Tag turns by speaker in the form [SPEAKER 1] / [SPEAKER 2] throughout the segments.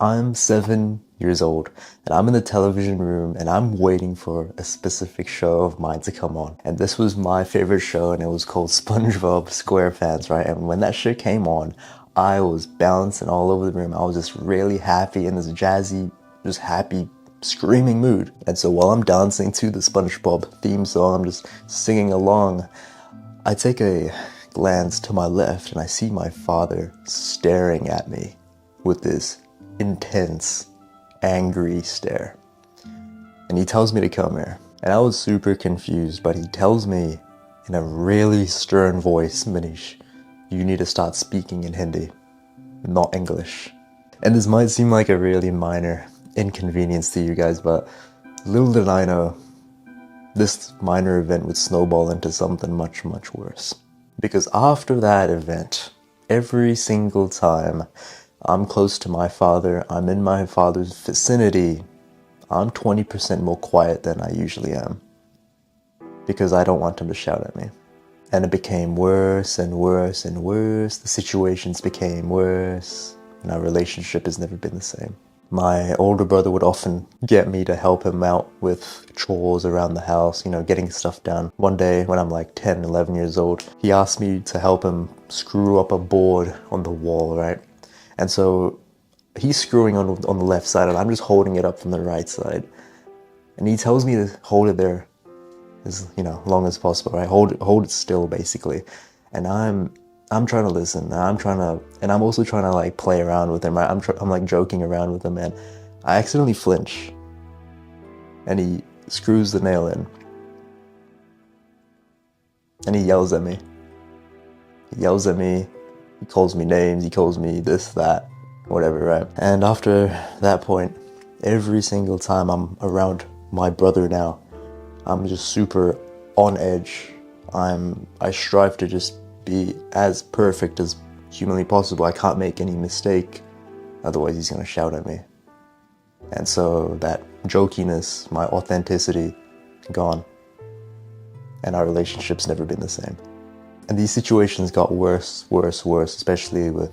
[SPEAKER 1] I'm 7 years old and I'm in the television room and I'm waiting for a specific show of mine to come on. And this was my favorite show and it was called SpongeBob SquarePants, right? And when that shit came on, I was bouncing all over the room. I was just really happy in this jazzy, just happy, screaming mood. And so while I'm dancing to the SpongeBob theme song, I'm just singing along. I take a glance to my left and I see my father staring at me with this intense, angry stare. And he tells me to come here. And I was super confused, but he tells me in a really stern voice, Manish, you need to start speaking in Hindi, not English. And this might seem like a really minor inconvenience to you guys, but little did I know, this minor event would snowball into something much, much worse. Because after that event, every single time I'm close to my father, I'm in my father's vicinity, I'm 20% more quiet than I usually am. Because I don't want him to shout at me. And it became worse and worse and worse. The situations became worse. And our relationship has never been the same. My older brother would often get me to help him out with chores around the house, getting stuff done. One day when I'm like 10, 11 years old, he asked me to help him screw up a board on the wall, right? And so he's screwing on the left side and I'm just holding it up from the right side. And he tells me to hold it there as long as possible, right? Hold it still, basically. And I'm trying to listen. And I'm also trying to like play around with him. Right? I'm like joking around with him, and I accidentally flinch. And he screws the nail in. And he yells at me. He calls me names, he calls me this, that, whatever, right? And after that point, every single time I'm around my brother now, I'm just super on edge. I strive to just be as perfect as humanly possible. I can't make any mistake, otherwise he's gonna shout at me. And so that jokiness, my authenticity, gone. And our relationship's never been the same. And these situations got worse, especially with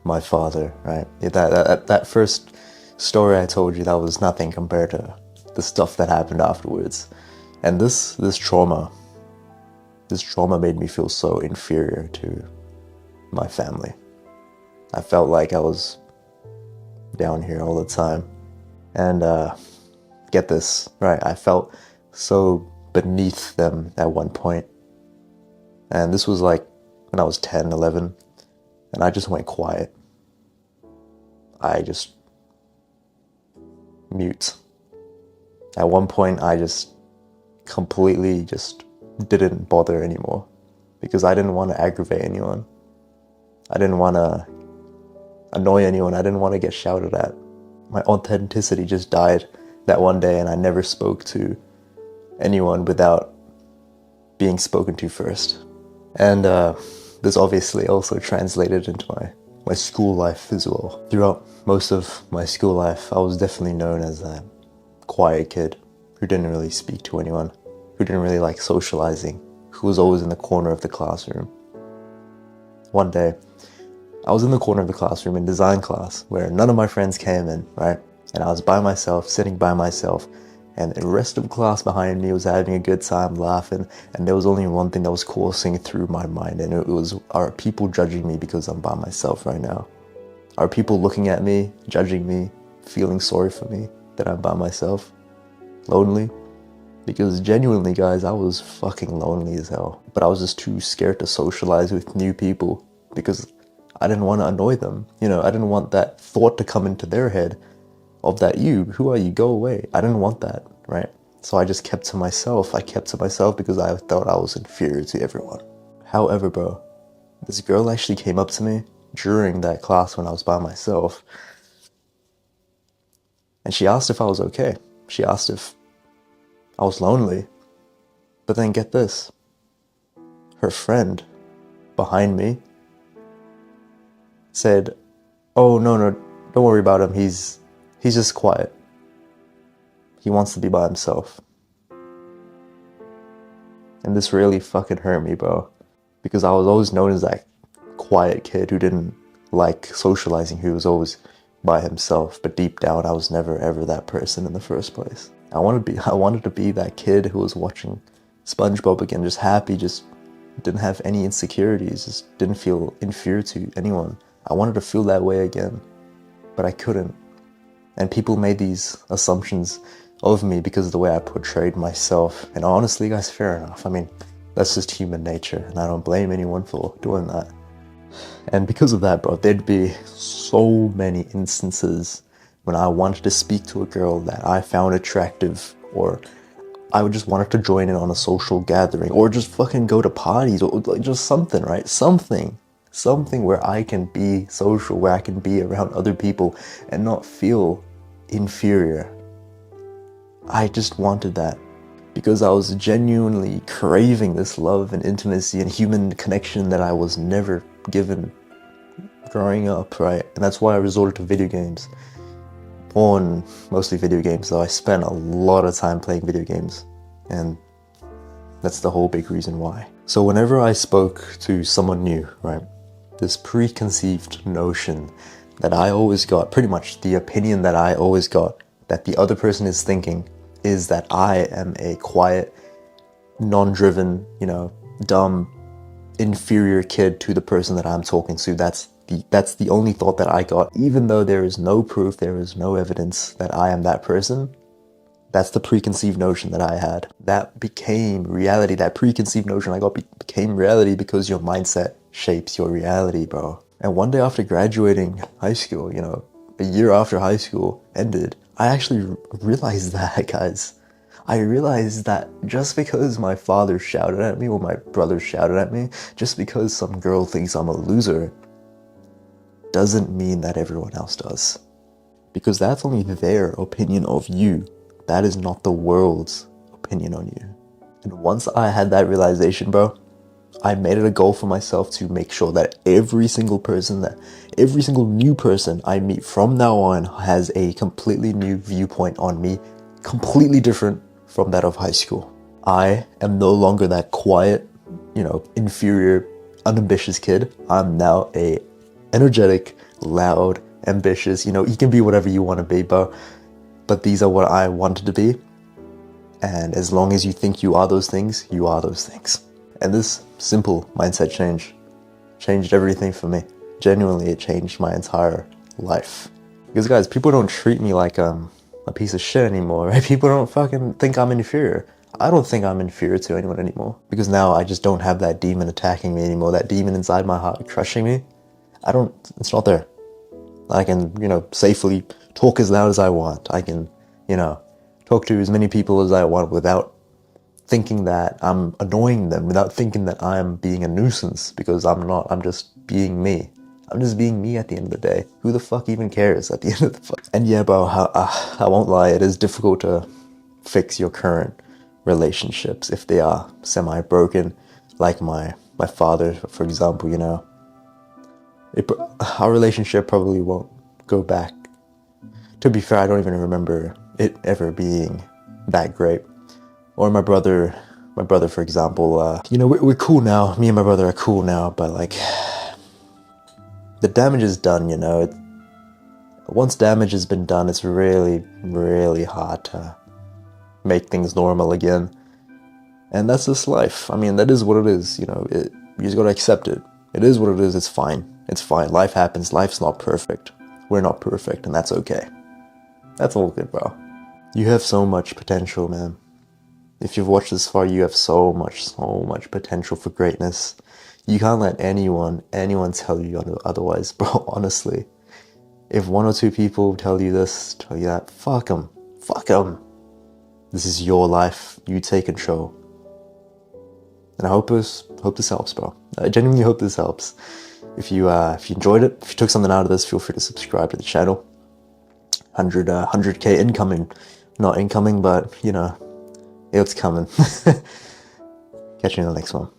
[SPEAKER 1] my father, right? That first story I told you, that was nothing compared to the stuff that happened afterwards. And this trauma made me feel so inferior to my family. I felt like I was down here all the time. And get this, right? I felt so beneath them at one point. And this was like when I was 10, 11, and I just went quiet. I just mute. At one point, I just completely just didn't bother anymore because I didn't want to aggravate anyone. I didn't want to annoy anyone. I didn't want to get shouted at. My authenticity just died that one day, and I never spoke to anyone without being spoken to first. And this obviously also translated into my school life as well. Throughout most of my school life, I was definitely known as a quiet kid who didn't really speak to anyone, who didn't really like socializing, who was always in the corner of the classroom. One day, I was in the corner of the classroom in design class where none of my friends came in, right? And I was by myself, sitting by myself, and the rest of the class behind me was having a good time, laughing, and there was only one thing that was coursing through my mind, and it was, are people judging me because I'm by myself right now? Are people looking at me, judging me, feeling sorry for me that I'm by myself? Lonely? Because genuinely, guys, I was fucking lonely as hell. But I was just too scared to socialize with new people because I didn't want to annoy them. I didn't want that thought to come into their head of that, who are you, go away. I didn't want that, right? So I just kept to myself. I kept to myself because I thought I was inferior to everyone. However, bro, this girl actually came up to me during that class when I was by myself, and she asked if I was okay. She asked if I was lonely. But then get this, her friend behind me said, oh, no, don't worry about him. He's just quiet. He wants to be by himself. And this really fucking hurt me, bro. Because I was always known as that quiet kid who didn't like socializing, who was always by himself, but deep down I was never ever that person in the first place. I wanted to be that kid who was watching SpongeBob again, just happy, just didn't have any insecurities, just didn't feel inferior to anyone. I wanted to feel that way again, but I couldn't. And people made these assumptions of me because of the way I portrayed myself. And honestly, guys, fair enough. I mean, that's just human nature, and I don't blame anyone for doing that. And because of that, bro, there'd be so many instances when I wanted to speak to a girl that I found attractive, or I would just wanted to join in on a social gathering, or just fucking go to parties, or like just something, right? Something where I can be social, where I can be around other people and not feel inferior. I just wanted that because I was genuinely craving this love and intimacy and human connection that I was never given growing up, right? And that's why I resorted to video games. Porn, mostly video games, though I spent a lot of time playing video games, and that's the whole big reason why. So whenever I spoke to someone new, right, this preconceived notion that I always got, pretty much the opinion that I always got that the other person is thinking is that I am a quiet, non-driven, dumb, inferior kid to the person that I'm talking to. That's the only thought that I got, even though there is no proof, there is no evidence that I am that person. That's the preconceived notion that I had. That became reality. That preconceived notion I got became reality because your mindset shapes your reality, bro. And one day after graduating high school, a year after high school ended, I actually realized that, guys. I realized that just because my father shouted at me or my brother shouted at me, just because some girl thinks I'm a loser, doesn't mean that everyone else does. Because that's only their opinion of you. That is not the world's opinion on you. And once I had that realization, bro, I made it a goal for myself to make sure that every single new person I meet from now on has a completely new viewpoint on me, completely different from that of high school. I am no longer that quiet, inferior, unambitious kid. I'm now a energetic, loud, ambitious, you can be whatever you want to be, bro. But these are what I wanted to be. And as long as you think you are those things, you are those things. And this simple mindset change changed everything for me. Genuinely, it changed my entire life. Because guys, people don't treat me like a piece of shit anymore, right? People don't fucking think I'm inferior. I don't think I'm inferior to anyone anymore. Because now I just don't have that demon attacking me anymore. That demon inside my heart crushing me. It's not there. I can, safely talk as loud as I want. I can, talk to as many people as I want without thinking that I'm annoying them, without thinking that I'm being a nuisance, because I'm not. I'm just being me. I'm just being me at the end of the day. Who the fuck even cares at the end of the fuck? And yeah, bro, I won't lie, it is difficult to fix your current relationships if they are semi-broken, like my father, for example, our relationship probably won't go back. To be fair, I don't even remember it ever being that great. Or my brother, for example, we're cool now. Me and my brother are cool now, but the damage is done, Once damage has been done, it's really, really hard to make things normal again. And that's just life. I mean, that is what it is, you just gotta accept it. It is what it is, it's fine. It's fine. Life happens. Life's not perfect. We're not perfect, and that's okay. That's all good, bro. You have so much potential, man. If you've watched this far, you have so much potential for greatness. You can't let anyone tell you otherwise, bro, honestly. If one or two people tell you this, tell you that, fuck them. Fuck them. This is your life. You take control. And I hope this helps, bro. I genuinely hope this helps. If you enjoyed it, if you took something out of this, feel free to subscribe to the channel. 100k incoming. Not incoming, but, it's coming. Catch you in the next one.